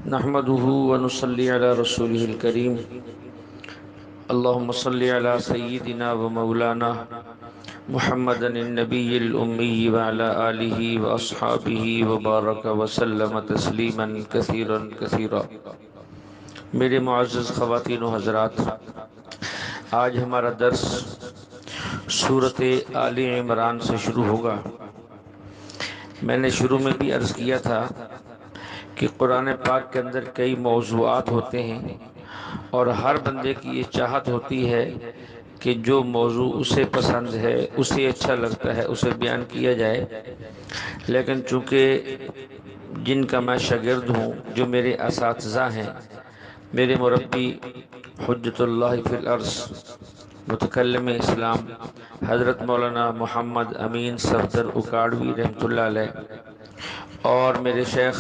نحمده ونصلي على رسوله الكريم اللهم صل على سيدنا ومولانا محمد النبي الأمي وعلى آله وأصحابه وبارك وسلم تسليما كثيرا كثيرا۔ میرے معزز خواتین و حضرات، آج ہمارا درس سورۃ آل عمران سے شروع ہوگا۔ میں نے شروع میں بھی عرض کیا تھا کہ قرآن پاک کے اندر کئی موضوعات ہوتے ہیں اور ہر بندے کی یہ چاہت ہوتی ہے کہ جو موضوع اسے پسند ہے، اسے اچھا لگتا ہے، اسے بیان کیا جائے۔ لیکن چونکہ جن کا میں شاگرد ہوں، جو میرے اساتذہ ہیں، میرے مربی حجت اللہ فی الارض متکلم اسلام حضرت مولانا محمد امین صفدر اکاڑوی رحمۃ اللہ علیہ، اور میرے شیخ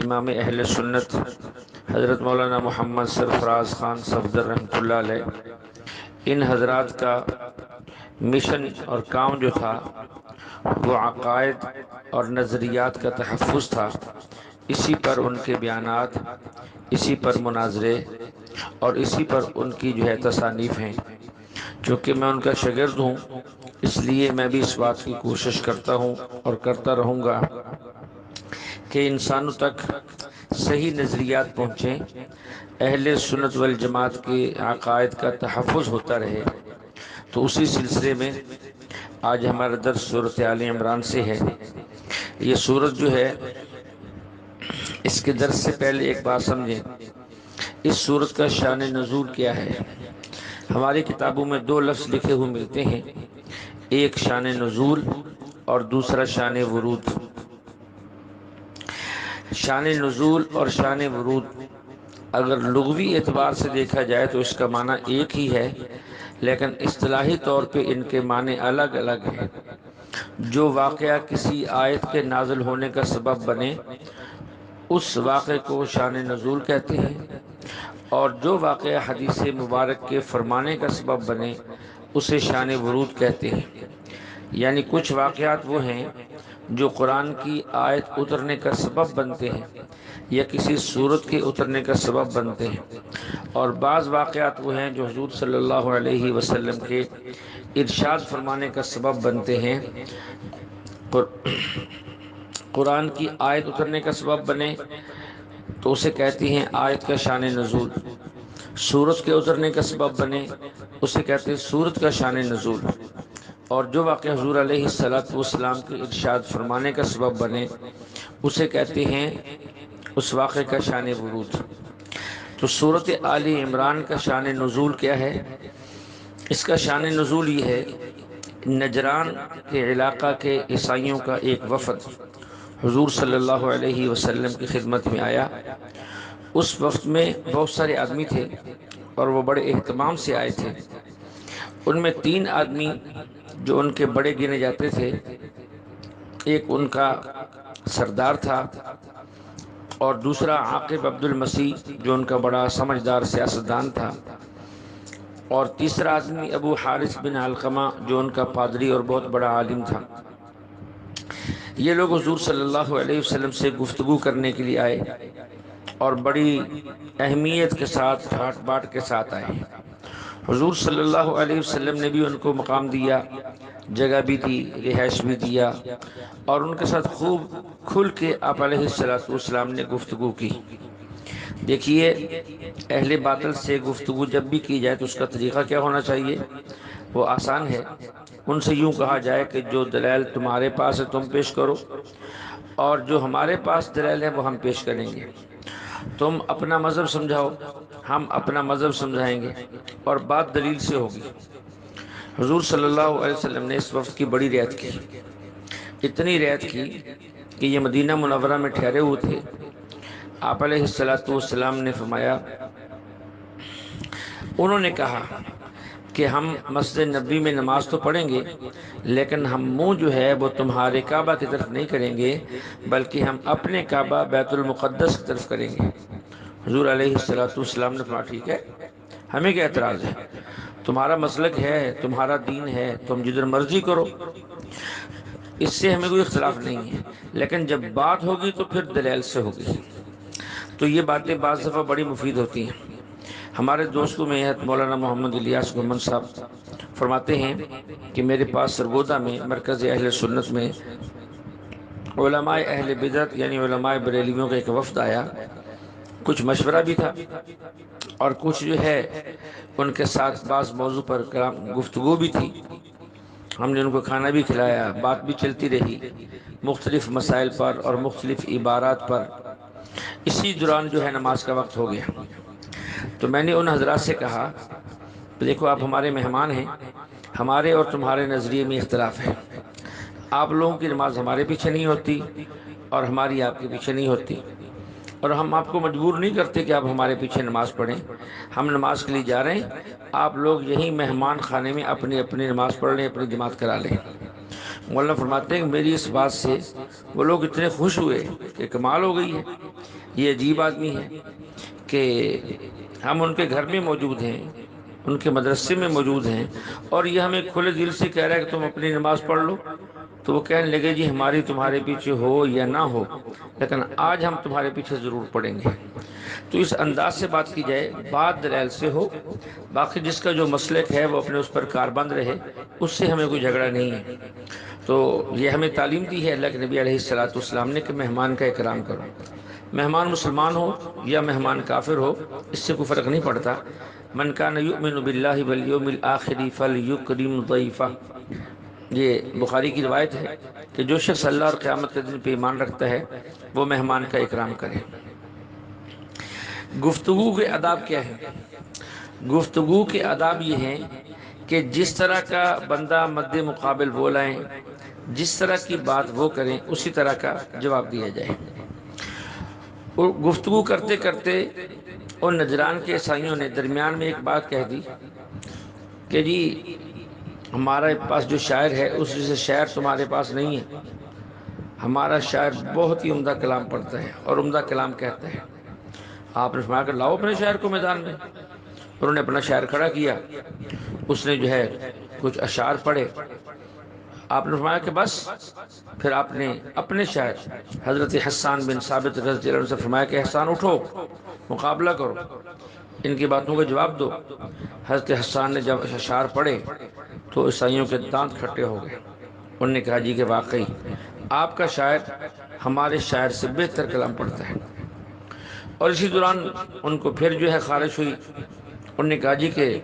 امام اہل سنت حضرت مولانا محمد سرفراز خان صفدر رحمۃ اللہ علیہ، ان حضرات کا مشن اور کام جو تھا وہ عقائد اور نظریات کا تحفظ تھا۔ اسی پر ان کے بیانات، اسی پر مناظرے اور اسی پر ان کی تصانیف ہیں۔ چونکہ میں ان کا شاگرد ہوں، اس لیے میں بھی اس بات کی کوشش کرتا ہوں اور کرتا رہوں گا کہ انسانوں تک صحیح نظریات پہنچیں، اہل سنت والجماعت کے عقائد کا تحفظ ہوتا رہے۔ تو اسی سلسلے میں آج ہمارا درس سورۃ آل عمران سے ہے۔ یہ سورت جو ہے، اس کے درس سے پہلے ایک بات سمجھیں، اس سورت کا شان نزول کیا ہے۔ ہماری کتابوں میں دو لفظ لکھے ہوئے ملتے ہیں، ایک شان نزول اور دوسرا شان ورود۔ شان نزول اور شان ورود اگر لغوی اعتبار سے دیکھا جائے تو اس کا معنی ایک ہی ہے، لیکن اصطلاحی طور پہ ان کے معنی الگ الگ ہیں۔ جو واقعہ کسی آیت کے نازل ہونے کا سبب بنے، اس واقعے کو شان نزول کہتے ہیں، اور جو واقعہ حدیث مبارک کے فرمانے کا سبب بنے اسے شان ورود کہتے ہیں۔ یعنی کچھ واقعات وہ ہیں جو قرآن کی آیت اترنے کا سبب بنتے ہیں یا کسی سورت کے اترنے کا سبب بنتے ہیں، اور بعض واقعات وہ ہیں جو حضور صلی اللہ علیہ وسلم کے ارشاد فرمانے کا سبب بنتے ہیں۔ قرآن کی آیت اترنے کا سبب بنے تو اسے کہتے ہیں آیت کا شان نزول، سورت کے اترنے کا سبب بنے اسے کہتے ہیں سورت کا شان نزول، اور جو واقعہ حضور علیہ السلام کے ارشاد فرمانے کا سبب بنے اسے کہتے ہیں اس واقعے کا شان ورود۔ تو سورۃ آل عمران کا شان نزول کیا ہے؟ اس کا شان نزول یہ ہے، نجران کے علاقہ کے عیسائیوں کا ایک وفد حضور صلی اللہ علیہ وسلم کی خدمت میں آیا۔ اس وفد میں بہت سارے آدمی تھے اور وہ بڑے اہتمام سے آئے تھے۔ ان میں 3 آدمی جو ان کے بڑے گنے جاتے تھے، ایک ان کا سردار تھا، اور دوسرا عاقب عبد المسیح جو ان کا بڑا سمجھدار سیاستدان تھا، اور تیسرا آدمی ابو حارث بن علقمہ جو ان کا پادری اور بہت بڑا عالم تھا۔ یہ لوگ حضور صلی اللہ علیہ وسلم سے گفتگو کرنے کے لیے آئے اور بڑی اہمیت کے ساتھ، ٹھاٹ باٹ کے ساتھ آئے۔ حضور صلی اللہ علیہ وسلم نے بھی ان کو مقام دیا، جگہ بھی دی، رہائش بھی دیا، اور ان کے ساتھ خوب کھل کے آپ علیہ السلام نے گفتگو کی۔ دیکھیے، اہل باطل سے گفتگو جب بھی کی جائے تو اس کا طریقہ کیا ہونا چاہیے؟ وہ آسان ہے۔ ان سے یوں کہا جائے کہ جو دلائل تمہارے پاس ہے تم پیش کرو، اور جو ہمارے پاس دلائل ہے وہ ہم پیش کریں گے۔ تم اپنا مذہب سمجھاؤ، ہم اپنا مذہب سمجھائیں گے، اور بات دلیل سے ہوگی۔ حضور صلی اللہ علیہ وسلم نے اس وقت کی بڑی رعایت کی، اتنی رعایت کی کہ یہ مدینہ منورہ میں ٹھہرے ہوئے تھے۔ آپ علیہ السلام نے فرمایا، انہوں نے کہا کہ ہم مسجد نبوی میں نماز تو پڑھیں گے، لیکن ہم منہ جو ہے وہ تمہارے کعبہ کی طرف نہیں کریں گے، بلکہ ہم اپنے کعبہ بیت المقدس کی طرف کریں گے۔ حضور علیہ السلام نے فرمایا، ٹھیک ہے، ہمیں کیا اعتراض ہے؟ تمہارا مسلک ہے، تمہارا دین ہے، تم جدھر مرضی کرو، اس سے ہمیں کوئی اختلاف نہیں ہے، لیکن جب بات ہوگی تو پھر دلیل سے ہوگی۔ تو یہ باتیں بعض دفعہ بڑی مفید ہوتی ہیں۔ ہمارے دوستوں میں مولانا محمد الیاس گمن صاحب فرماتے ہیں کہ میرے پاس سرگودا میں مرکز اہل سنت میں علماء اہل بدعت یعنی علماء بریلیوں کا ایک وفد آیا، کچھ مشورہ بھی تھا اور کچھ جو ہے ان کے ساتھ بعض موضوع پر گفتگو بھی تھی۔ ہم نے ان کو کھانا بھی کھلایا، بات بھی چلتی رہی مختلف مسائل پر اور مختلف عبارات پر۔ اسی دوران جو ہے نماز کا وقت ہو گیا، تو میں نے ان حضرات سے کہا دیکھو آپ ہمارے مہمان ہیں، ہمارے اور تمہارے نظریے میں اختلاف ہے، آپ لوگوں کی نماز ہمارے پیچھے نہیں ہوتی اور ہماری آپ کے پیچھے نہیں ہوتی، اور ہم آپ کو مجبور نہیں کرتے کہ آپ ہمارے پیچھے نماز پڑھیں، ہم نماز کے لیے جا رہے ہیں، آپ لوگ یہی مہمان خانے میں اپنی اپنی نماز پڑھ لیں، اپنی جماعت کرا لیں۔ مولانا فرماتے ہیں کہ میری اس بات سے وہ لوگ اتنے خوش ہوئے کہ کمال ہو گئی ہے، یہ عجیب آدمی ہے کہ ہم ان کے گھر میں موجود ہیں، ان کے مدرسے میں موجود ہیں، اور یہ ہمیں کھلے دل سے کہہ رہا ہے کہ تم اپنی نماز پڑھ لو۔ تو وہ کہنے لگے جی ہماری تمہارے پیچھے ہو یا نہ ہو، لیکن آج ہم تمہارے پیچھے ضرور پڑیں گے۔ تو اس انداز سے بات کی جائے، بات دلائل سے ہو، باقی جس کا جو مسلک ہے وہ اپنے اس پر کاربند رہے، اس سے ہمیں کوئی جھگڑا نہیں ہے۔ تو یہ ہمیں تعلیم دی ہے اللہ کے نبی علیہ السلام نے کہ مہمان کا اکرام کرو، مہمان مسلمان ہو یا مہمان کافر ہو، اس سے کوئی فرق نہیں پڑتا۔ من کان یؤمن باللہ والیوم الآخر فلیکرم ضیفہ، یہ بخاری کی روایت ہے کہ جو شخص اللہ اور قیامت کے دن پہ ایمان رکھتا ہے وہ مہمان کا اکرام کرے۔ گفتگو کے آداب کیا ہیں؟ گفتگو کے آداب یہ ہیں کہ جس طرح کا بندہ مد مقابل بولائیں، جس طرح کی بات وہ کریں، اسی طرح کا جواب دیا جائے۔ اور گفتگو کرتے کرتے ان نجران کے عیسائیوں نے درمیان میں ایک بات کہہ دی کہ جی ہمارے پاس جو شاعر ہے اس جیسے شاعر تمہارے پاس نہیں ہے، ہمارا شاعر بہت ہی عمدہ کلام پڑھتا ہے اور عمدہ کلام کہتا ہے۔ آپ نے فرمایا کہ لاؤ اپنے شاعر کو میدان میں۔ انہوں نے اپنا شاعر کھڑا کیا، اس نے جو ہے کچھ اشعار پڑھے۔ آپ نے فرمایا کہ بس، پھر آپ نے اپنے شاعر حضرت حسان بن ثابت رضی اللہ عنہ سے فرمایا کہ حسان اٹھو، مقابلہ کرو، ان کی باتوں کا جواب دو۔ حضرت حسان نے جب اشعار پڑھے تو عیسائیوں کے دانت کھٹے ہو گئے۔ انہوں نے کہا جی کہ واقعی آپ کا شاعر ہمارے شاعر سے بہتر کلام پڑھتا ہے۔ اور اسی دوران ان کو پھر جو ہے خارش ہوئی، انہوں نے کہا جی کہ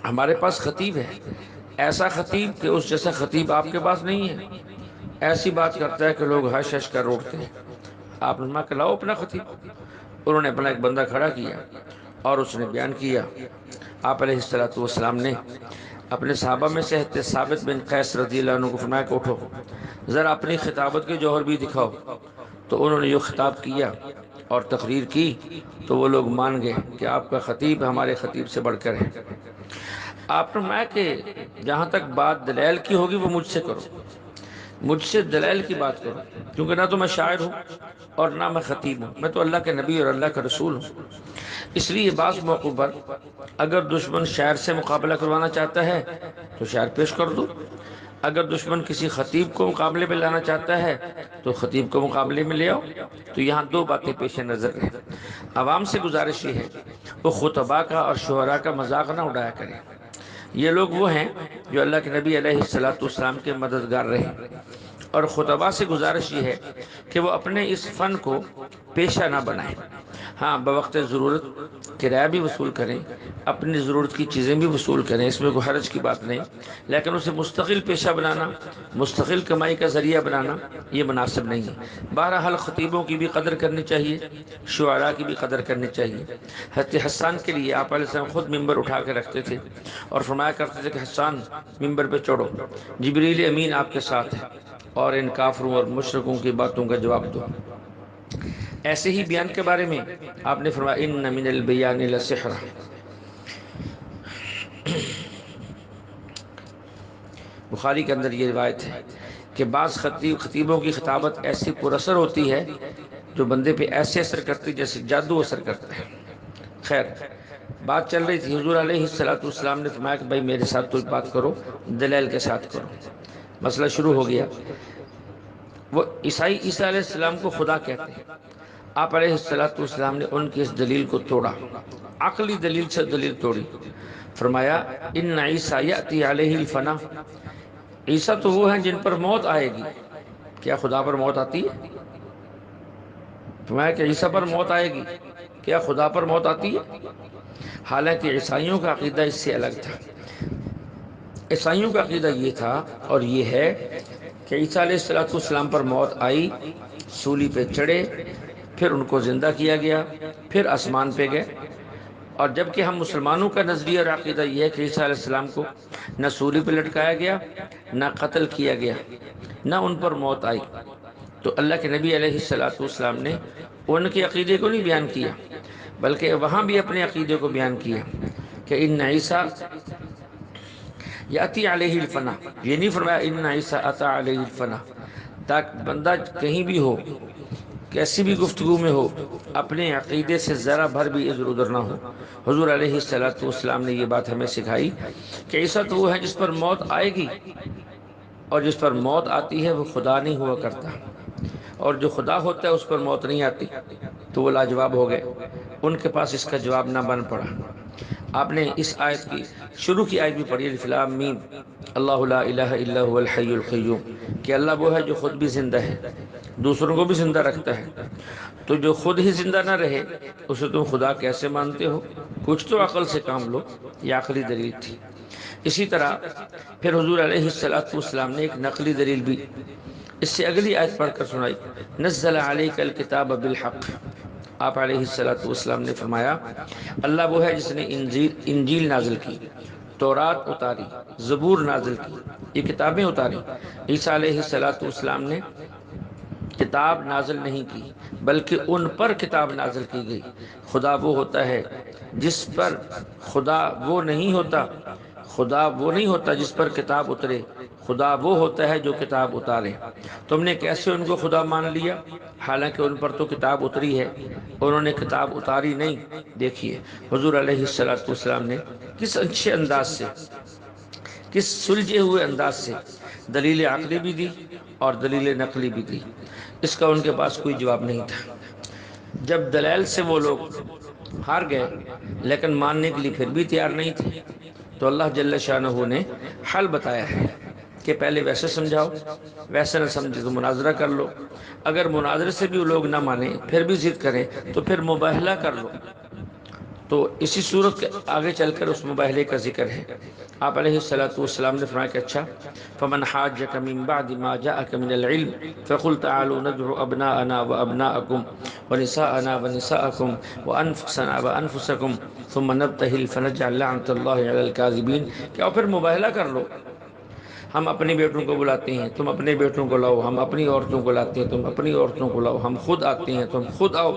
ہمارے پاس خطیب ہے، ایسا خطیب کہ اس جیسا خطیب آپ کے پاس نہیں ہے، ایسی بات کرتا ہے کہ لوگ ہش ہش کر روٹتے ہیں۔ آپ نے فرمایا کہ لاؤ اپنا خطیب۔ انہوں نے اپنا ایک بندہ کھڑا کیا اور اس نے بیان کیا۔ آپ علیہ السلام نے اپنے صحابہ میں سے ثابت بن قیس رضی اللہ عنہ کو فرمایا کہ اٹھو، ذرا اپنی خطابت کے جوہر بھی دکھاؤ۔ تو انہوں نے جو خطاب کیا اور تقریر کی تو وہ لوگ مان گئے کہ آپ کا خطیب ہمارے خطیب سے بڑھ کر ہے۔ آپ نے فرمایا کہ جہاں تک بات دلائل کی ہوگی وہ مجھ سے کرو، مجھ سے دلائل کی بات کرو، کیونکہ نہ تو میں شاعر ہوں اور نہ میں خطیب ہوں، میں تو اللہ کے نبی اور اللہ کا رسول ہوں۔ اس لیے بعض موقع پر اگر دشمن شاعر سے مقابلہ کروانا چاہتا ہے تو شاعر پیش کر دو، اگر دشمن کسی خطیب کو مقابلے میں لانا چاہتا ہے تو خطیب کو مقابلے میں لے آؤ۔ تو یہاں دو باتیں پیش نظر ہیں۔ عوام سے گزارش یہ ہے وہ خطباء کا اور شعراء کا مذاق نہ اڑایا کریں، یہ لوگ وہ ہیں جو اللہ کے نبی علیہ السلام کے مددگار رہے۔ اور خطباء سے گزارش یہ ہے کہ وہ اپنے اس فن کو پیشہ نہ بنائیں، ہاں بوقت ضرورت کرایہ بھی وصول کریں، اپنی ضرورت کی چیزیں بھی وصول کریں، اس میں کوئی حرج کی بات نہیں، لیکن اسے مستقل پیشہ بنانا، مستقل کمائی کا ذریعہ بنانا یہ مناسب نہیں ہے۔ بہرحال خطیبوں کی بھی قدر کرنی چاہیے، شعراء کی بھی قدر کرنی چاہیے۔ حضرت حسان کے لیے آپ علیہ السلام خود ممبر اٹھا کے رکھتے تھے اور فرمایا کرتے تھے کہ حسان ممبر پہ چڑھو، جبریل امین آپ کے ساتھ ہے اور ان کافروں اور مشرکوں کی باتوں کا جواب دو۔ ایسے ہی بیان کے بارے میں آپ نے فرمایا ان من البیان لسحر، بخاری کے اندر یہ روایت ہے کہ بعض خطیبوں کی خطابت ایسی پر اثر ہوتی ہے جو بندے پہ ایسے اثر کرتی جیسے جادو اثر کرتا ہے۔ خیر بات چل رہی تھی، حضور علیہ السلام نے فرمایا کہ بھائی میرے ساتھ کوئی بات کرو، دلیل کے ساتھ کرو۔ مسئلہ شروع ہو گیا۔ وہ عیسائی عیسیٰ علیہ السلام کو خدا کہتے ہیں، آپ علیہ السلام نے ان کی اس دلیل کو توڑا، عقلی دلیل سے دلیل توڑی۔ فرمایا ان عیسیٰ یأتی علیہ الفنا، عیسیٰ تو وہ ہیں جن پر موت آئے گی۔ کیا خدا پر موت آتی ہے؟ فرمایا کہ عیسیٰ پر موت آئے گی، کیا خدا پر موت آتی ہے؟ حالانکہ عیسائیوں کا عقیدہ اس سے الگ تھا۔ عیسائیوں کا عقیدہ یہ تھا اور یہ ہے کہ عیسیٰ علیہ السلام پر موت آئی، سولی پہ چڑھے، پھر ان کو زندہ کیا گیا، پھر آسمان پہ گئے۔ اور جبکہ ہم مسلمانوں کا نظریہ اور عقیدہ یہ ہے کہ عیسیٰ علیہ السلام کو نہ سولی پہ لٹکایا گیا، نہ قتل کیا گیا، نہ ان پر موت آئی، تو اللہ کے نبی علیہ السلام نے ان کے عقیدے کو نہیں بیان کیا، بلکہ وہاں بھی اپنے عقیدے کو بیان کیا کہ ان عیسیٰ یاتی علیہ الفنا، یہ نہیں فرمایا ان عیسیٰ اتا علیہ الفنا، تاکہ بندہ کہیں بھی ہو، کیسی بھی گفتگو میں ہو، اپنے عقیدے سے ذرا بھر بھی ادھر ادھر نہ ہو۔ حضور علیہ السلام نے یہ بات ہمیں سکھائی کہ عیسیٰ تو وہ ہے جس پر موت آئے گی، اور جس پر موت آتی ہے وہ خدا نہیں ہوا کرتا، اور جو خدا ہوتا ہے اس پر موت نہیں آتی۔ تو وہ لاجواب ہو گئے، ان کے پاس اس کا جواب نہ بن پڑا۔ آپ نے اس آیت کی شروع کی آیت بھی پڑھی، الف لام میم، اللہ لا الہ الا هو الحی القیوم، کہ اللہ وہ ہے جو خود بھی زندہ ہے، دوسروں کو بھی زندہ رکھتا ہے۔ تو جو خود ہی زندہ نہ رہے اسے تم خدا کیسے مانتے ہو؟ کچھ تو عقل سے کام لو۔ یہ عقلی دلیل تھی۔ اسی طرح پھر حضور علیہ السلام نے ایک نقلی دلیل بھی اس سے اگلی آیت پڑھ کر سنائی، نزل علیک الکتاب بالحق۔ آپ علیہ السلام نے فرمایا اللہ وہ ہے جس نے انجیل نازل کی، تورات اتاری، زبور نازل کی، یہ کتابیں اتاری۔ عیسیٰ علیہ السلام نے کتاب نازل نہیں کی، بلکہ ان پر کتاب نازل کی گئی۔ خدا وہ ہوتا ہے جس پر خدا وہ نہیں ہوتا جس پر کتاب اترے، خدا وہ ہوتا ہے جو کتاب اتارے۔ تم نے کیسے ان کو خدا مان لیا حالانکہ ان پر تو کتاب اتری ہے، انہوں نے کتاب اتاری نہیں۔ دیکھیے حضور علیہ السلام نے کس اچھے انداز سے، کس سلجھے ہوئے انداز سے دلیل عقلی بھی دی اور دلیل نقلی بھی دی۔ اس کا ان کے پاس کوئی جواب نہیں تھا۔ جب دلائل سے وہ لوگ ہار گئے لیکن ماننے کے لیے پھر بھی تیار نہیں تھے، تو اللہ جل شانہ نے حل بتایا ہے کہ پہلے ویسے سمجھاؤ، ویسے نہ سمجھے تو مناظرہ کر لو۔ اگر مناظرے سے بھی وہ لوگ نہ مانیں، پھر بھی ضد کریں، تو پھر مباہلہ کر لو۔ تو اسی صورت کے آگے چل کر اس مباہلے کا ذکر ہے۔ آپ علیہ السلام نے فرمایا کہ اچھا فمن حاجک من بعد ما جاءک من العلم فقل تعالوا ندعو ابناءنا وابناءکم ونساءنا ونساءکم وانفسنا وانفسکم ثم نبتہل فنجعل لعنت اللہ علی الکاذبین، کہ پھر مباہلہ کر لو۔ ہم اپنے بیٹوں کو بلاتے ہیں، تم اپنے بیٹوں کو لاؤ، ہم اپنی عورتوں کو لاتے ہیں، تم اپنی عورتوں کو لاؤ، ہم خود آتے ہیں، تم خود آؤ،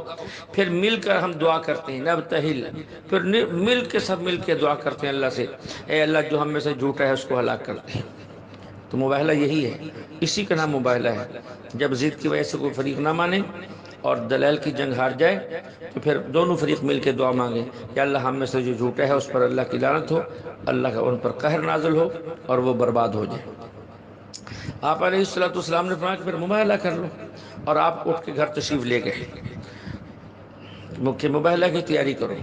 پھر مل کر ہم دعا کرتے ہیں، نبتہل، پھر مل کے سب مل کے دعا کرتے ہیں اللہ سے، اے اللہ جو ہم میں سے جھوٹا ہے اس کو ہلاک کر دے۔ تو مباہلہ یہی ہے، اسی کا نام مباہلہ ہے۔ جب ضد کی وجہ سے کوئی فریق نہ مانے اور دلائل کی جنگ ہار جائے تو پھر دونوں فریق مل کے دعا مانگیں کہ اللہ ہم میں سے جو جھوٹا ہے اس پر اللہ کی لعنت ہو، اللہ کا ان پر قہر نازل ہو اور وہ برباد ہو جائے۔ آپ علیہ السلام نے فرمایا کہ پھر مباہلہ کر لو، اور آپ اٹھ کے گھر تشریف لے گئے کہ مباہلہ کی تیاری کرو۔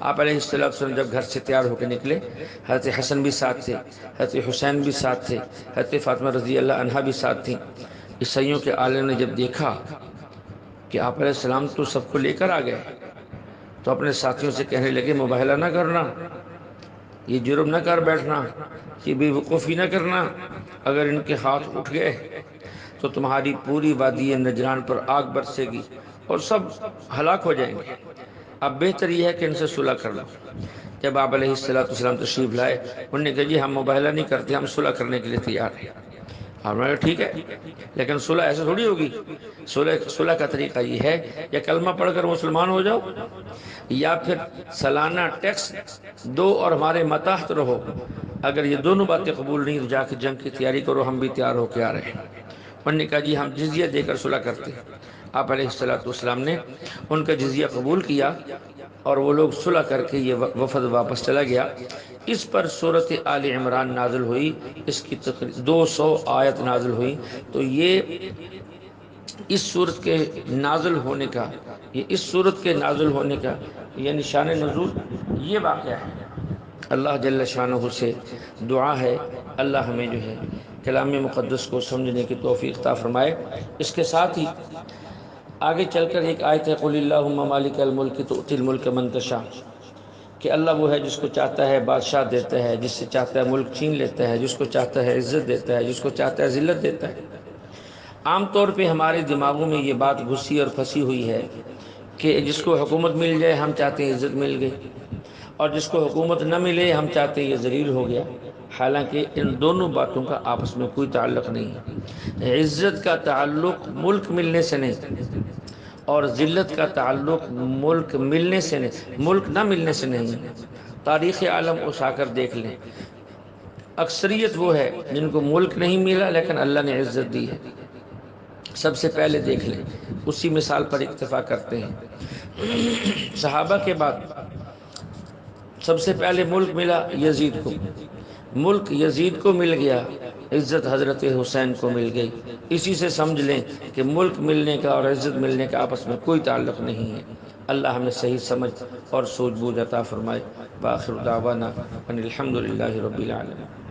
آپ علیہ السلام جب گھر سے تیار ہو کے نکلے، حضرت حسن بھی ساتھ تھے، حضرت حسین بھی ساتھ تھے، حضرت فاطمہ رضی اللہ عنہا بھی ساتھ تھیں۔ عیسائیوں کے عالم نے جب دیکھا کہ آپ علیہ السلام تو سب کو لے کر آ گئے، تو اپنے ساتھیوں سے کہنے لگے مباہلہ نہ کرنا، یہ جرم نہ کر بیٹھنا، یہ بے وقوفی نہ کرنا، اگر ان کے ہاتھ اٹھ گئے تو تمہاری پوری وادی نجران پر آگ برسے گی اور سب ہلاک ہو جائیں گے۔ اب بہتر یہ ہے کہ ان سے صلح کر لو۔ جب آپ علیہ السلام تشریف لائے، انہوں نے کہا جی ہم مباہلہ نہیں کرتے، ہم صلح کرنے کے لیے تیار ہیں۔ آپ نے کہا ٹھیک ہے، لیکن صلح ایسے تھوڑی ہوگی۔ صلح کا طریقہ یہ ہے یا کلمہ پڑھ کر مسلمان ہو جاؤ، یا پھر سالانہ ٹیکس دو اور ہمارے ماتحت رہو۔ اگر یہ دونوں باتیں قبول نہیں تو جا کے جنگ کی تیاری کرو، ہم بھی تیار ہو کے آ رہے ہیں۔ انہوں نے کہا جی ہم جزیہ دے کر صلح کرتے ہیں۔ آپ علیہ السلام نے ان کا جزیہ قبول کیا اور وہ لوگ صلح کر کے یہ وفد واپس چلا گیا۔ اس پر سورۃ آل عمران نازل ہوئی، اس کی تقریباً 200 آیت نازل ہوئی۔ تو یہ اس صورت کے نازل ہونے کا، یہ اس صورت کے نازل ہونے کا یعنی شان نزول یہ واقعہ ہے۔ اللہ جل شانہ سے دعا ہے اللہ ہمیں جو ہے کلام مقدس کو سمجھنے کی توفیق عطا فرمائے۔ اس کے ساتھ ہی آگے چل کر ایک آیت ہے قل اللہم مالک الملک تؤتی الملک من تشاء، کہ اللہ وہ ہے جس کو چاہتا ہے بادشاہ دیتا ہے، جس سے چاہتا ہے ملک چھین لیتا ہے، جس کو چاہتا ہے عزت دیتا ہے، جس کو چاہتا ہے ذلت دیتا ہے۔ عام طور پہ ہمارے دماغوں میں یہ بات گھسی اور پھنسی ہوئی ہے کہ جس کو حکومت مل جائے ہم چاہتے ہیں عزت مل گئی، اور جس کو حکومت نہ ملے ہم چاہتے ہیں یہ ذلیل ہو گیا۔ حالانکہ ان دونوں باتوں کا آپس میں کوئی تعلق نہیں ہے۔ عزت کا تعلق ملک ملنے سے نہیں، اور ذلت کا تعلق ملک ملنے سے نہیں، ملک نہ ملنے سے نہیں۔ تاریخ عالم اٹھا کر دیکھ لیں، اکثریت وہ ہے جن کو ملک نہیں ملا لیکن اللہ نے عزت دی ہے۔ سب سے پہلے دیکھ لیں، اسی مثال پر اکتفا کرتے ہیں۔ صحابہ کے بعد سب سے پہلے ملک ملا یزید کو، ملک یزید کو مل گیا، عزت حضرت حسین کو مل گئی۔ اسی سے سمجھ لیں کہ ملک ملنے کا اور عزت ملنے کا آپس میں کوئی تعلق نہیں ہے۔ اللہ ہمیں صحیح سمجھ اور سوجھ بوجھ عطا فرمائے۔ وآخر دعوانا ان الحمد للہ رب العالمین۔